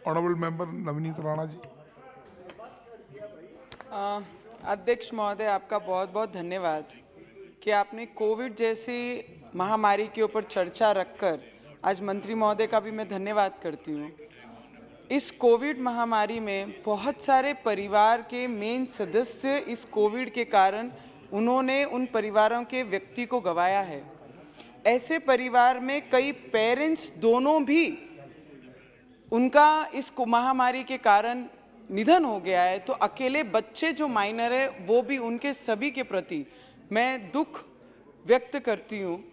Honourable member Navneet Rana ji. अध्यक्ष महोदय, आपका बहुत बहुत धन्यवाद कि आपने कोविड जैसी महामारी के ऊपर चर्चा रखकर आज मंत्री महोदय का भी मैं धन्यवाद करती हूँ। इस कोविड महामारी में बहुत सारे परिवार के मेन सदस्य इस कोविड के कारण उन्होंने उन परिवारों के व्यक्ति को गंवाया है। ऐसे परिवार में कई पेरेंट्स दोनों भी उनका इस महामारी के कारण निधन हो गया है, तो अकेले बच्चे जो माइनर है वो भी, उनके सभी के प्रति मैं दुख व्यक्त करती हूँ।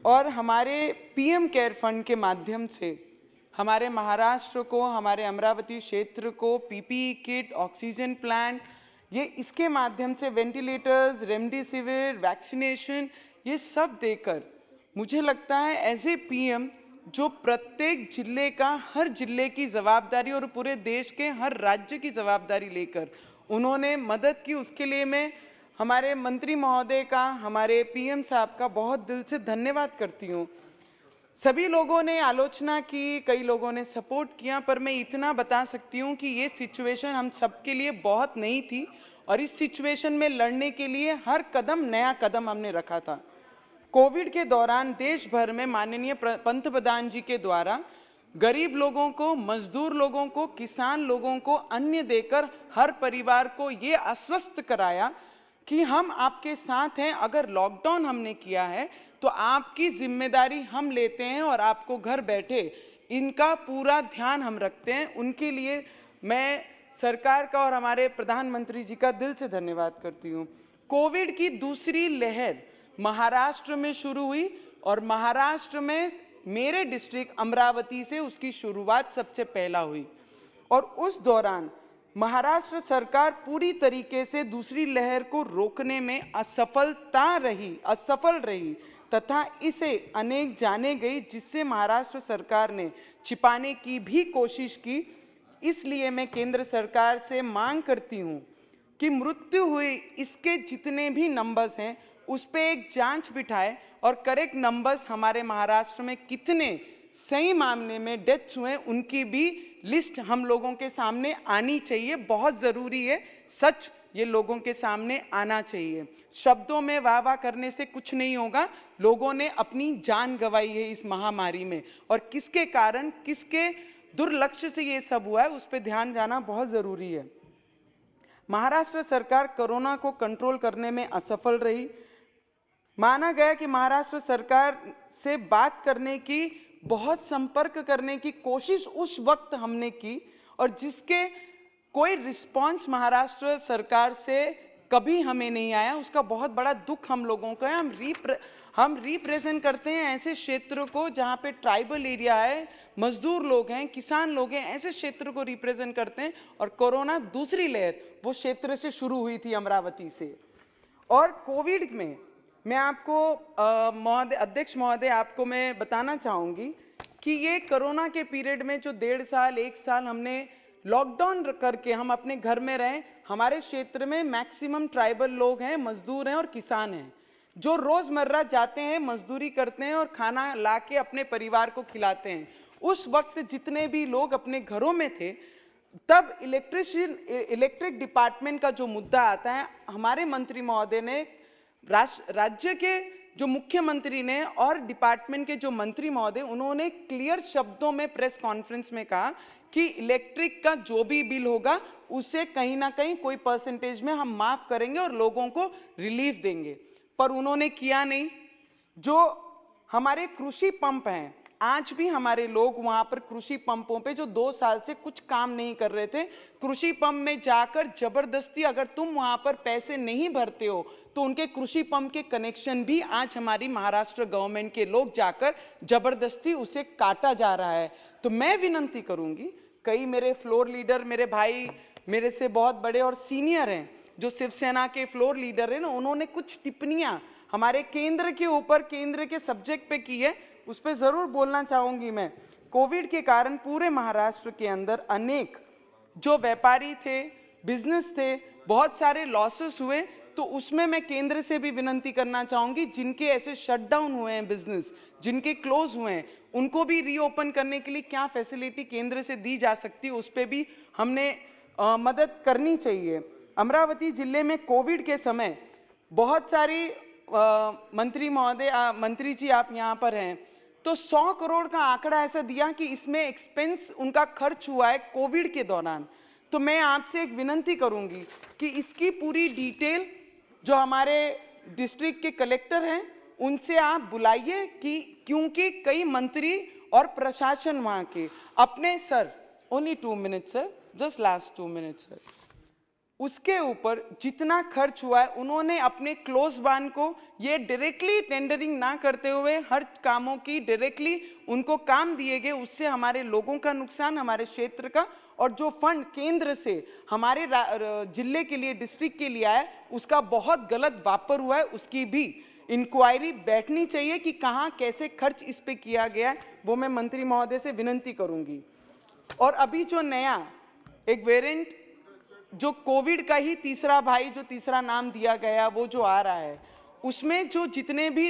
और हमारे पीएम केयर फंड के माध्यम से हमारे महाराष्ट्र को, हमारे अमरावती क्षेत्र को पीपीई किट, ऑक्सीजन प्लांट, ये इसके माध्यम से वेंटिलेटर्स, रेमडेसिविर, वैक्सीनेशन, ये सब देकर मुझे लगता है एज ए पीएम जो प्रत्येक जिले का, हर जिले की जवाबदारी और पूरे देश के हर राज्य की जवाबदारी लेकर उन्होंने मदद की, उसके लिए मैं हमारे मंत्री महोदय का, हमारे पीएम साहब का बहुत दिल से धन्यवाद करती हूँ। सभी लोगों ने आलोचना की, कई लोगों ने सपोर्ट किया, पर मैं इतना बता सकती हूँ कि ये सिचुएशन हम सबके लिए बहुत नई थी और इस सिचुएशन में लड़ने के लिए हर कदम नया कदम हमने रखा था। कोविड के दौरान देश भर में माननीय पंतप्रधान जी के द्वारा गरीब लोगों को, मजदूर लोगों को, किसान लोगों को अन्न देकर हर परिवार को ये आश्वस्त कराया कि हम आपके साथ हैं। अगर लॉकडाउन हमने किया है तो आपकी जिम्मेदारी हम लेते हैं और आपको घर बैठे इनका पूरा ध्यान हम रखते हैं। उनके लिए मैं सरकार का और हमारे प्रधानमंत्री जी का दिल से धन्यवाद करती हूँ। कोविड की दूसरी लहर महाराष्ट्र में शुरू हुई और महाराष्ट्र में मेरे डिस्ट्रिक्ट अमरावती से उसकी शुरुआत सबसे पहला हुई और उस दौरान महाराष्ट्र सरकार पूरी तरीके से दूसरी लहर को रोकने में असफल रही तथा इसे अनेक जाने गई, जिससे महाराष्ट्र सरकार ने छिपाने की भी कोशिश की। इसलिए मैं केंद्र सरकार से मांग करती हूं कि मृत्यु हुई इसके जितने भी नंबर्स हैं उस पर एक जांच बिठाए और करेक्ट नंबर्स हमारे महाराष्ट्र में कितने सही मामले में डेथ्स हुए उनकी भी लिस्ट हम लोगों के सामने आनी चाहिए। बहुत ज़रूरी है, सच ये लोगों के सामने आना चाहिए। शब्दों में वाह वाह करने से कुछ नहीं होगा। लोगों ने अपनी जान गंवाई है इस महामारी में और किसके कारण, किसके दुर्लक्ष्य से ये सब हुआ है उस पर ध्यान जाना बहुत ज़रूरी है। महाराष्ट्र सरकार कोरोना को कंट्रोल करने में असफल रही। माना गया कि महाराष्ट्र सरकार से बात करने की, बहुत संपर्क करने की कोशिश उस वक्त हमने की और जिसके कोई रिस्पांस महाराष्ट्र सरकार से कभी हमें नहीं आया, उसका बहुत बड़ा दुख हम लोगों का है। हम रिप्रेजेंट करते हैं ऐसे क्षेत्र को जहाँ पे ट्राइबल एरिया है, मजदूर लोग हैं, किसान लोग हैं, ऐसे क्षेत्र को रिप्रेजेंट करते हैं और कोरोना दूसरी लहर वो क्षेत्र से शुरू हुई थी, अमरावती से। और कोविड में मैं आपको महोदय, अध्यक्ष महोदय, आपको मैं बताना चाहूँगी कि ये कोरोना के पीरियड में जो 1.5 साल 1 साल हमने लॉकडाउन करके हम अपने घर में रहे, हमारे क्षेत्र में मैक्सिमम ट्राइबल लोग हैं, मजदूर हैं और किसान हैं जो रोज़मर्रा जाते हैं, मजदूरी करते हैं और खाना ला के अपने परिवार को खिलाते हैं। उस वक्त जितने भी लोग अपने घरों में थे, तब इलेक्ट्रिक डिपार्टमेंट का जो मुद्दा आता है, हमारे मंत्री महोदय ने, राज्य के जो मुख्यमंत्री ने और डिपार्टमेंट के जो मंत्री महोदय, उन्होंने क्लियर शब्दों में प्रेस कॉन्फ्रेंस में कहा कि इलेक्ट्रिक का जो भी बिल होगा उसे कहीं ना कहीं कोई परसेंटेज में हम माफ करेंगे और लोगों को रिलीफ देंगे, पर उन्होंने किया नहीं। जो हमारे कृषि पंप हैं, आज भी हमारे लोग वहां पर कृषि पंपों पे जो 2 साल से कुछ काम नहीं कर रहे थे, कृषि पंप में जाकर जबरदस्ती, अगर तुम वहां पर पैसे नहीं भरते हो तो उनके कृषि पंप के कनेक्शन भी आज हमारी महाराष्ट्र गवर्नमेंट के लोग जाकर जबरदस्ती उसे काटा जा रहा है। तो मैं विनती करूंगी, कई मेरे फ्लोर लीडर, मेरे भाई मेरे से बहुत बड़े और सीनियर हैं, जो शिवसेना के फ्लोर लीडर हैं ना, उन्होंने कुछ टिप्पणियां हमारे केंद्र के ऊपर, केंद्र के सब्जेक्ट पे की है, उस पर जरूर बोलना चाहूंगी मैं। कोविड के कारण पूरे महाराष्ट्र के अंदर अनेक जो व्यापारी थे, बिजनेस थे, बहुत सारे लॉसेस हुए। तो उसमें मैं केंद्र से भी विनती करना चाहूंगी, जिनके ऐसे शटडाउन हुए हैं बिजनेस, जिनके क्लोज हुए हैं, उनको भी रीओपन करने के लिए क्या फैसिलिटी केंद्र से दी जा सकती है, उस पर भी हमने मदद करनी चाहिए। अमरावती जिले में कोविड के समय बहुत सारी मंत्री महोदय, मंत्री जी आप यहाँ पर हैं, तो 100 करोड़ का आंकड़ा ऐसा दिया कि इसमें एक्सपेंस उनका खर्च हुआ है कोविड के दौरान। तो मैं आपसे एक विनती करूंगी कि इसकी पूरी डिटेल जो हमारे डिस्ट्रिक्ट के कलेक्टर हैं उनसे आप बुलाइए, कि क्योंकि कई मंत्री और प्रशासन वहाँ के अपने sir, only 2 minutes sir, just last 2 minutes sir, उसके ऊपर जितना खर्च हुआ है उन्होंने अपने क्लोज वन को ये डायरेक्टली टेंडरिंग ना करते हुए हर कामों की डायरेक्टली उनको काम दिए गए, उससे हमारे लोगों का नुकसान, हमारे क्षेत्र का, और जो फंड केंद्र से हमारे जिले के लिए, डिस्ट्रिक्ट के लिए आया, उसका बहुत गलत वापर हुआ है। उसकी भी इंक्वायरी बैठनी चाहिए कि कहाँ कैसे खर्च इस पे किया गया है, वो मैं मंत्री महोदय से विनती करूंगी। और अभी जो नया एक वेरिएंट जो कोविड का ही तीसरा भाई, जो तीसरा नाम दिया गया, वो जो आ रहा है, उसमें जो जितने भी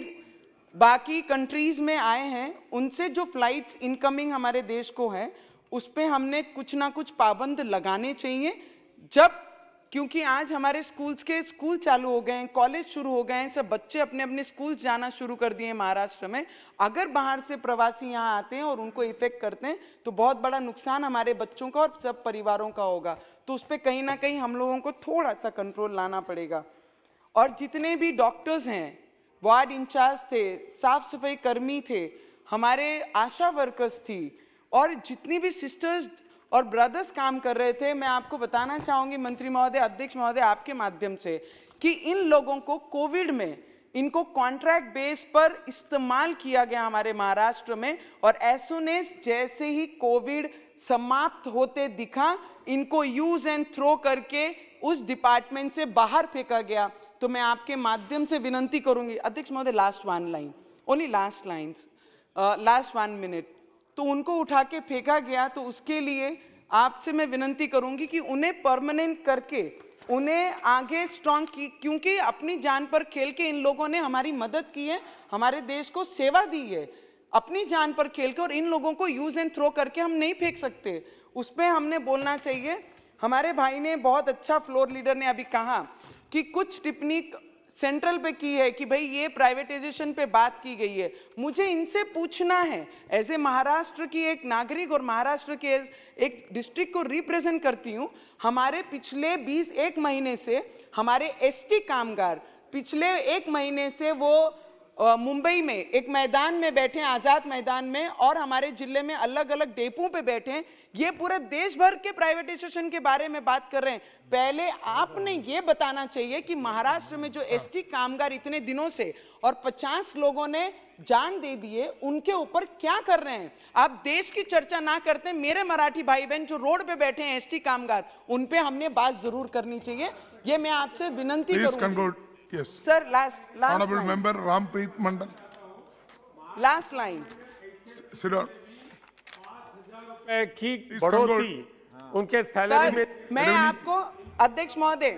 बाकी कंट्रीज में आए हैं उनसे जो फ्लाइट्स इनकमिंग हमारे देश को है, उस पे हमने कुछ ना कुछ पाबंद लगाने चाहिए। जब, क्योंकि आज हमारे स्कूल चालू हो गए हैं, कॉलेज शुरू हो गए हैं, सब बच्चे अपने अपने स्कूल जाना शुरू कर दिए हैं महाराष्ट्र में। अगर बाहर से प्रवासी यहाँ आते हैं और उनको इफेक्ट करते हैं तो बहुत बड़ा नुकसान हमारे बच्चों का और सब परिवारों का होगा। तो उस पर कहीं ना कहीं हम लोगों को थोड़ा सा कंट्रोल लाना पड़ेगा। और जितने भी डॉक्टर्स हैं, वार्ड इंचार्ज थे, साफ सफाई कर्मी थे, हमारे आशा वर्कर्स थी, और जितनी भी सिस्टर्स और ब्रदर्स काम कर रहे थे, मैं आपको बताना चाहूंगी मंत्री महोदय, अध्यक्ष महोदय, आपके माध्यम से, कि इन लोगों को कोविड में इनको कॉन्ट्रैक्ट बेस पर इस्तेमाल किया गया हमारे महाराष्ट्र में, और एज सून एज जैसे ही कोविड समाप्त होते दिखा, इनको यूज एंड थ्रो करके उस डिपार्टमेंट से बाहर फेंका गया। तो मैं आपके माध्यम से विनती करूंगी, अध्यक्ष महोदय, last 1 line, only last lines, last 1 minute, तो उनको उठा के फेंका गया। तो उसके लिए आपसे मैं विनती करूंगी कि उन्हें परमानेंट करके उन्हें आगे स्ट्रांग की, क्योंकि अपनी जान पर खेल के इन लोगों ने हमारी मदद की है, हमारे देश को सेवा दी है अपनी जान पर खेल के, और इन लोगों को यूज एंड थ्रो करके हम नहीं फेंक सकते। उस पर हमने बोलना चाहिए। हमारे भाई ने बहुत अच्छा, फ्लोर लीडर ने अभी कहा कि कुछ टिप्पणी सेंट्रल पे की है कि भाई ये प्राइवेटाइजेशन पे बात की गई है। मुझे इनसे पूछना है, एज ए महाराष्ट्र की एक नागरिक और महाराष्ट्र के एक डिस्ट्रिक्ट को रिप्रेजेंट करती हूँ, हमारे पिछले 21 महीने से हमारे एसटी कामगार पिछले 1 महीने से वो मुंबई में एक मैदान में बैठे हैं, आजाद मैदान में, और हमारे जिले में अलग अलग डेपों पे बैठे हैं। ये पूरे देश भर के प्राइवेटाइजेशन के बारे में बात कर रहे हैं। पहले आपने ये बताना चाहिए कि महाराष्ट्र में जो एसटी कामगार इतने दिनों से और 50 लोगों ने जान दे दिए, उनके ऊपर क्या कर रहे हैं। आप देश की चर्चा ना करते, मेरे मराठी भाई बहन जो रोड पे बैठे हैं एसटी कामगार, उन पे हमने बात जरूर करनी चाहिए। ये मैं आपसे विनती करूंगी। Yes. Sir, last Honorable line. Member Rampreet Mandal. Last line. Sit down. की Please बढ़ोतरी उनके सैलरी Sir, में, मैं आपको, अध्यक्ष महोदय,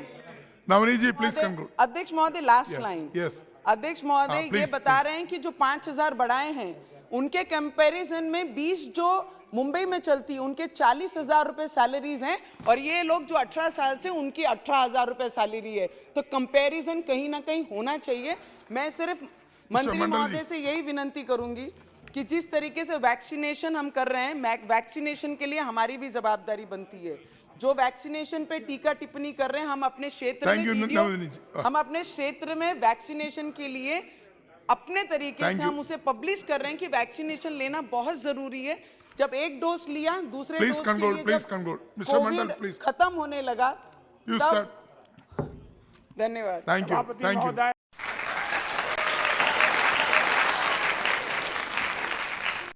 Navani ji, please conclude. अध्यक्ष महोदय, लास्ट Yes, लाइन। yes. अध्यक्ष महोदय, ये please, बता please. रहे हैं कि जो 5000 बढ़ाए हैं, उनके कंपैरिजन में 20 जो मुंबई में चलती है, उनके 40,000 रुपए सैलरीज हैं, और ये लोग जो 18 साल से, उनकी 18,000 रुपए सैलरी है। तो कंपैरिजन कहीं ना कहीं होना चाहिए। मैं सिर्फ मंत्री मंडल महोदय जी। से यही विनती करूंगी कि जिस तरीके से वैक्सीनेशन हम कर रहे हैं, वैक्सीनेशन के लिए हमारी भी जवाबदारी बनती है। जो वैक्सीनेशन पे टीका टिप्पणी कर रहे हैं, हम अपने क्षेत्र Thank में you, वीडियो, नवनीत जी। हम अपने क्षेत्र में वैक्सीनेशन के लिए अपने तरीके Thank से you. हम उसे पब्लिश कर रहे हैं कि वैक्सीनेशन लेना बहुत जरूरी है। जब एक डोज लिया, दूसरे Please डोज के conclude, लिए please जब conclude. Mr. Mandal, Covid please. खत्म होने लगा, You तब, start. धन्यवाद। Thank you. सभापति Thank you. महोदय।